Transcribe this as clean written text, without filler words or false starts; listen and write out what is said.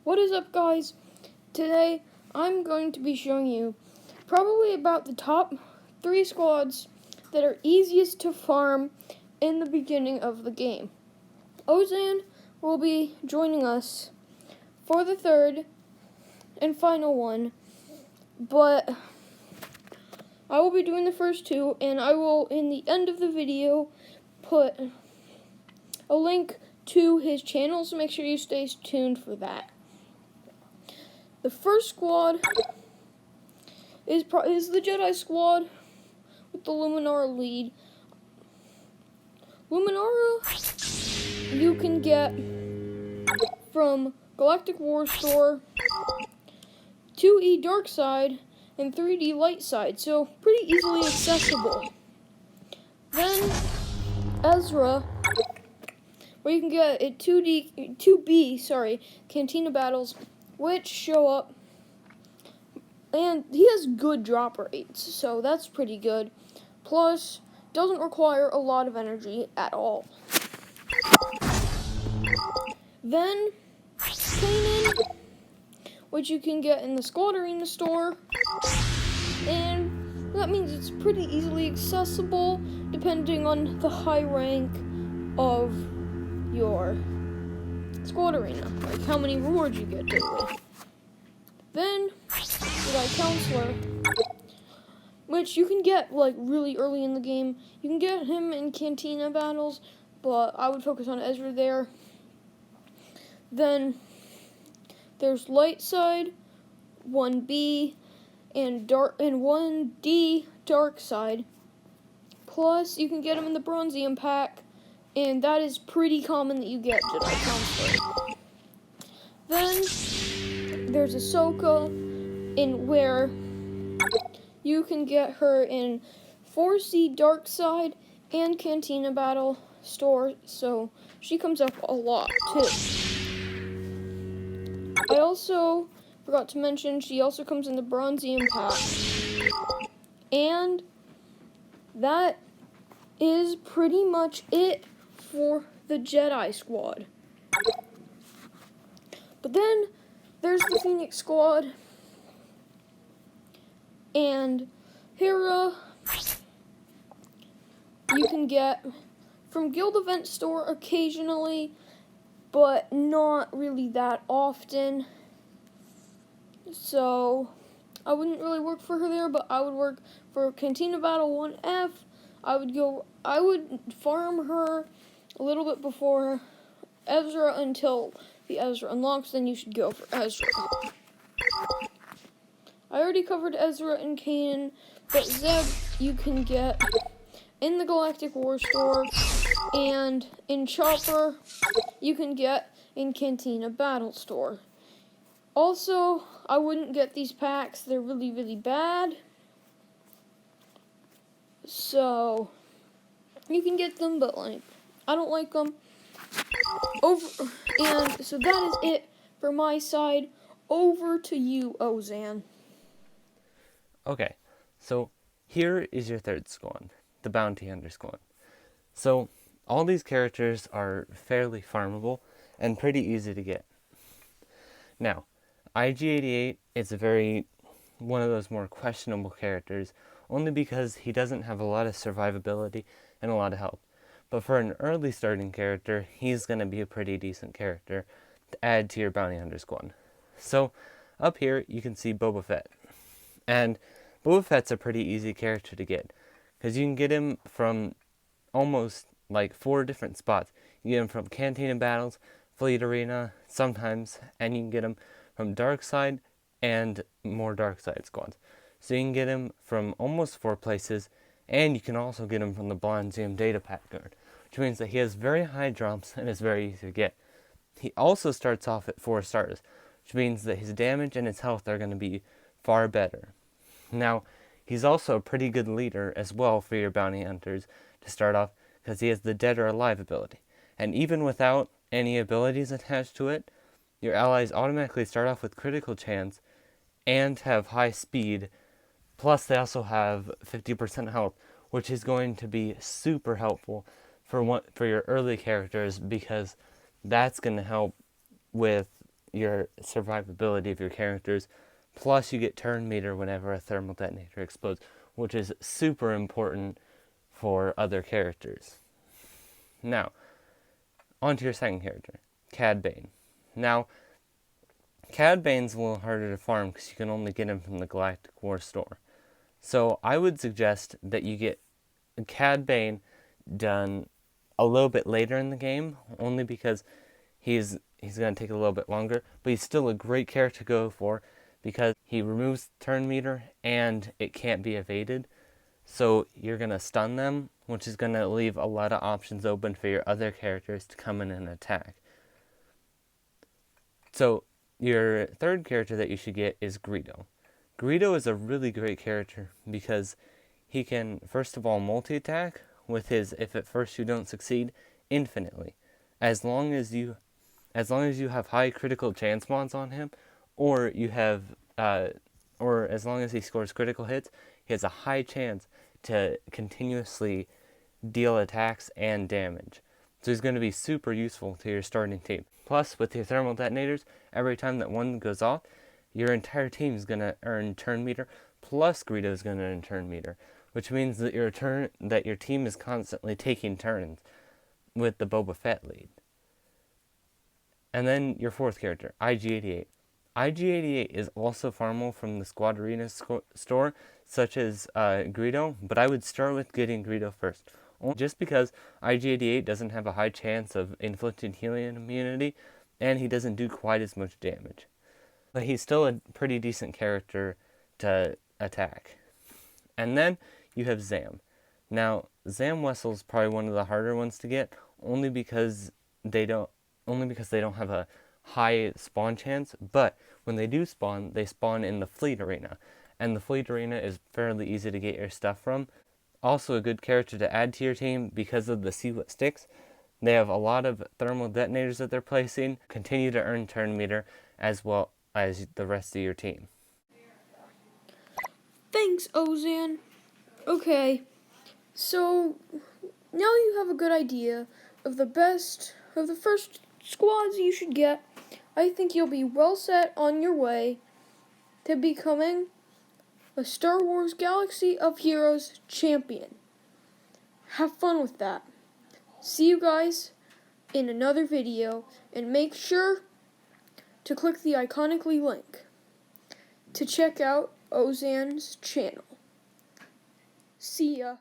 What is up, guys? Today I'm going to be showing you probably about the top 3 squads that are easiest to farm in the beginning of the game. Ozan will be joining us for the third and final one, but I will be doing the first 2, and I will, in the end of the video, put a link to his channel, so make sure you stay tuned for that. The first squad is the Jedi squad with the Luminara lead. Luminara you can get from Galactic War Store, 2E Dark Side, and 3D Light Side, so pretty easily accessible. Then Ezra, where you can get a 2B Cantina battles, which show up, and he has good drop rates, so that's pretty good. Plus, doesn't require a lot of energy at all. Then, Kanan, which you can get in the Squad Arena store, and that means it's pretty easily accessible depending on the high rank of your Squad Arena, like how many rewards you get daily. Then, Jedi Counselor, which you can get like really early in the game. You can get him in Cantina battles, but I would focus on Ezra there. Then there's Light Side, 1B, and 1D Dark Side. Plus, you can get him in the Bronzium pack, and that is pretty common that you get Jedi Counselor. Then there's Ahsoka, in where you can get her in 4C Dark Side and Cantina Battle store, so she comes up a lot too. I also forgot to mention she also comes in the Bronzium pack, and that is pretty much it for the Jedi squad. But then there's the Phoenix squad, and Hera you can get from Guild Event Store occasionally, but not really that often. So I wouldn't really work for her there, but I would work for Cantina Battle 1F. I would farm her a little bit before Ezra until the Ezra unlocks, then you should go for Ezra. I already covered Ezra and Kanan, but Zeb you can get in the Galactic War Store, and in Chopper you can get in Cantina Battle Store. Also, I wouldn't get these packs, they're really, really bad. So, you can get them, but I don't like them. And so that is it for my side. Over to you, Ozan. Okay, so here is your third squad, the Bounty Hunter squad. So all these characters are fairly farmable and pretty easy to get. Now, IG-88 is one of those more questionable characters, only because he doesn't have a lot of survivability and a lot of health. But for an early starting character, he's going to be a pretty decent character to add to your Bounty Hunter squad. So up here you can see Boba Fett. And Boba Fett's a pretty easy character to get, because you can get him from almost 4 different spots. You get him from Cantina Battles, Fleet Arena, sometimes, and you can get him from Dark Side and more Dark Side squads. So you can get him from almost 4 places, and you can also get him from the Bronzium Data Pack Guard, which means that he has very high drops and is very easy to get. He also starts off at 4 stars, which means that his damage and his health are going to be far better. Now, he's also a pretty good leader as well for your bounty hunters to start off, because he has the Dead or Alive ability. And even without any abilities attached to it, your allies automatically start off with critical chance and have high speed, plus they also have 50% health, which is going to be super helpful for your early characters, because that's going to help with your survivability of your characters. Plus, you get turn meter whenever a thermal detonator explodes, which is super important for other characters. Now, on to your second character, Cad Bane. Now, Cad Bane's a little harder to farm because you can only get him from the Galactic War store. So I would suggest that you get Cad Bane done a little bit later in the game, only because he's going to take a little bit longer, but he's still a great character to go for because he removes turn meter and it can't be evaded. So you're going to stun them, which is going to leave a lot of options open for your other characters to come in and attack. So your third character that you should get is Greedo. Greedo is a really great character because he can, first of all, multi-attack with his if at first you don't succeed infinitely. As long as you have high critical chance mods on him, or you have or as long as he scores critical hits, he has a high chance to continuously deal attacks and damage. So he's going to be super useful to your starting team. Plus, with your thermal detonators, every time that one goes off, your entire team is going to earn turn meter, plus Greedo is going to earn turn meter, which means that your team is constantly taking turns with the Boba Fett lead. And then your fourth character, IG-88. IG-88 is also farmable from the Squad Arena store, such as Greedo, but I would start with getting Greedo first. Just because IG-88 doesn't have a high chance of inflicted healing immunity, and he doesn't do quite as much damage. But he's still a pretty decent character to attack. And then you have Zam. Now, Zam Wessel's probably one of the harder ones to get, only because they don't have a high spawn chance, but when they do spawn, they spawn in the Fleet Arena, and the Fleet Arena is fairly easy to get your stuff from. Also a good character to add to your team because of the See What Sticks. They have a lot of thermal detonators that they're placing, continue to earn turn meter, as well as the rest of your team. Thanks, Ozan. Okay, so now you have a good idea of the first squads you should get. I think you'll be well set on your way to becoming a Star Wars Galaxy of Heroes champion. Have fun with that. See you guys in another video, and make sure to click the Iconically link to check out Ozan's channel. See ya.